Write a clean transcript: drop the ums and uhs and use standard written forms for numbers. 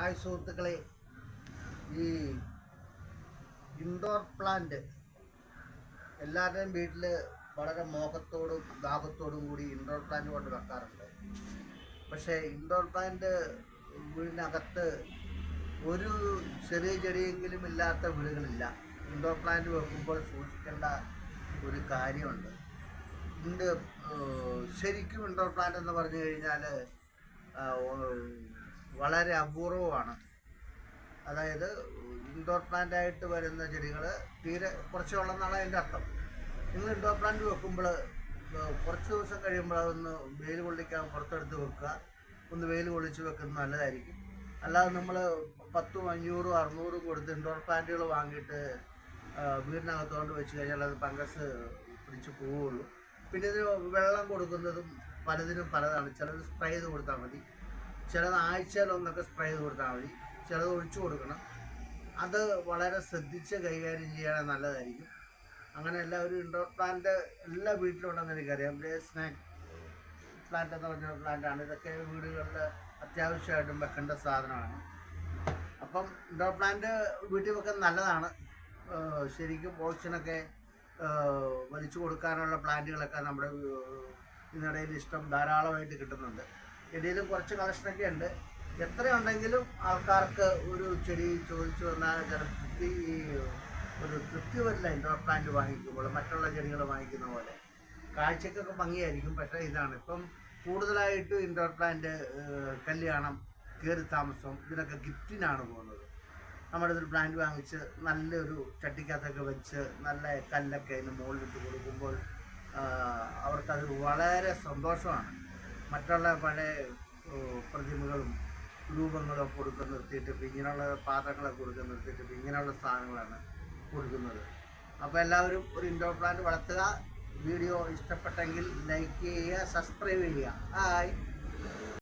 Hi സുഹൃത്തുക്കളെ, ഈ indoor plant എല്ലാവരുടെയും വീട്ടിൽ വളരെ മോഹത്തോടും ദാഹത്തോടും കൂടി ഇൻഡോർ പ്ലാന്റ് കൊണ്ട് വെക്കാറുണ്ട്. പക്ഷേ ഇൻഡോർ പ്ലാന്റ് വീടിനകത്ത് ഒരു ചെറിയ ചെടിയെങ്കിലും ഇല്ലാത്ത വീടുകളില്ല. ഇൻഡോർ പ്ലാന്റ് വെക്കുമ്പോൾ സൂക്ഷിക്കേണ്ട ഒരു കാര്യമുണ്ട്. ശരിക്കും ഇൻഡോർ പ്ലാന്റ് എന്ന് പറഞ്ഞു കഴിഞ്ഞാൽ വളരെ അപൂർവമാണ്. അതായത് ഇൻഡോർ പ്ലാന്റ് ആയിട്ട് വരുന്ന ചെടികൾ തീരെ കുറച്ചേ ഉള്ളെന്നാണ് അതിൻ്റെ അർത്ഥം. നിങ്ങൾ ഇൻഡോർ പ്ലാന്റ് വെക്കുമ്പോൾ കുറച്ച് ദിവസം കഴിയുമ്പോൾ അതൊന്ന് വെയിൽ കൊള്ളിക്കാൻ പുറത്തെടുത്ത് വെക്കുക. ഒന്ന് വെയിൽ കൊള്ളിച്ച് വെക്കുന്നത് നല്ലതായിരിക്കും. അല്ലാതെ നമ്മൾ 10, 500, 600 കൊടുത്ത് ഇൻഡോർ പ്ലാന്റുകൾ വാങ്ങിയിട്ട് വീടിനകത്തുകൊണ്ട് വെച്ച് കഴിഞ്ഞാൽ അത് ഫംഗസ് പിടിച്ച് പോവുള്ളൂ. പിന്നെ ഇതിന് വെള്ളം കൊടുക്കുന്നതും പലതിനും പലതാണ്. ചിലത് സ്പ്രേ ചെയ്ത് കൊടുത്താൽ മതി, ചിലത് ആഴ്ചയിലൊന്നൊക്കെ സ്പ്രേ ചെയ്ത് കൊടുത്താൽ മതി, ചിലത് ഒഴിച്ചു കൊടുക്കണം. അത് വളരെ ശ്രദ്ധിച്ച് കൈകാര്യം ചെയ്യാൻ നല്ലതായിരിക്കും. അങ്ങനെ എല്ലാവരും ഇൻഡോർ പ്ലാന്റ് എല്ലാ വീട്ടിലും ഉണ്ടെന്ന് എനിക്കറിയാം. സ്നാക്ക് പ്ലാന്റ് എന്ന് പറഞ്ഞ പ്ലാന്റാണ്. ഇതൊക്കെ വീടുകളിൽ അത്യാവശ്യമായിട്ടും വെക്കേണ്ട സാധനമാണ്. അപ്പം ഇൻഡോർ പ്ലാന്റ് വീട്ടിൽ വെക്കാൻ നല്ലതാണ്. ശരിക്കും ഓക്സിജനൊക്കെ വലിച്ചു കൊടുക്കാനുള്ള പ്ലാന്റുകളൊക്കെ നമ്മുടെ ഇതിനിടയിൽ ധാരാളമായിട്ട് കിട്ടുന്നുണ്ട്. ഇന്ത്യയിലും കുറച്ച് കളക്ഷനൊക്കെ ഉണ്ട്. എത്രയുണ്ടെങ്കിലും ആൾക്കാർക്ക് ഒരു ചെടി ചോദിച്ചു വന്നാൽ ഒരു തൃപ്തി വരില്ല. ഇൻഡോർ പ്ലാന്റ് വാങ്ങിക്കുമ്പോൾ മറ്റുള്ള ചെടികൾ വാങ്ങിക്കുന്ന പോലെ കാഴ്ചക്കൊക്കെ ഭംഗിയായിരിക്കും. പക്ഷേ ഇതാണ് ഇപ്പം കൂടുതലായിട്ട് ഇൻഡോർ പ്ലാന്റ് കല്യാണം, കയറി താമസം, ഇതിനൊക്കെ ഗിഫ്റ്റിനാണ് പോകുന്നത്. നമ്മുടെ ഇതൊരു പ്ലാന്റ് വാങ്ങിച്ച് നല്ലൊരു ചട്ടിക്കകത്തൊക്കെ വെച്ച് നല്ല കല്ലൊക്കെ അതിന് മുകളിലിട്ട് കൊടുക്കുമ്പോൾ അവർക്കത് വളരെ സന്തോഷമാണ്. മറ്റുള്ള പഴയ പ്രതിമകളും രൂപങ്ങളും കൊടുക്കാൻ നിർത്തിയിട്ട് ഇപ്പം ഇങ്ങനെയുള്ള പാത്രങ്ങളൊക്കെ കൊടുക്കാൻ നിർത്തിയിട്ട് ഇപ്പം ഇങ്ങനെയുള്ള സാധനങ്ങളാണ് കൊടുക്കുന്നത്. അപ്പോൾ എല്ലാവരും ഒരു ഇൻഡോർ പ്ലാന്റ് വളർത്തുക. വീഡിയോ ഇഷ്ടപ്പെട്ടെങ്കിൽ ലൈക്ക് ചെയ്യുക, സബ്സ്ക്രൈബ് ചെയ്യുക. ഹായ്.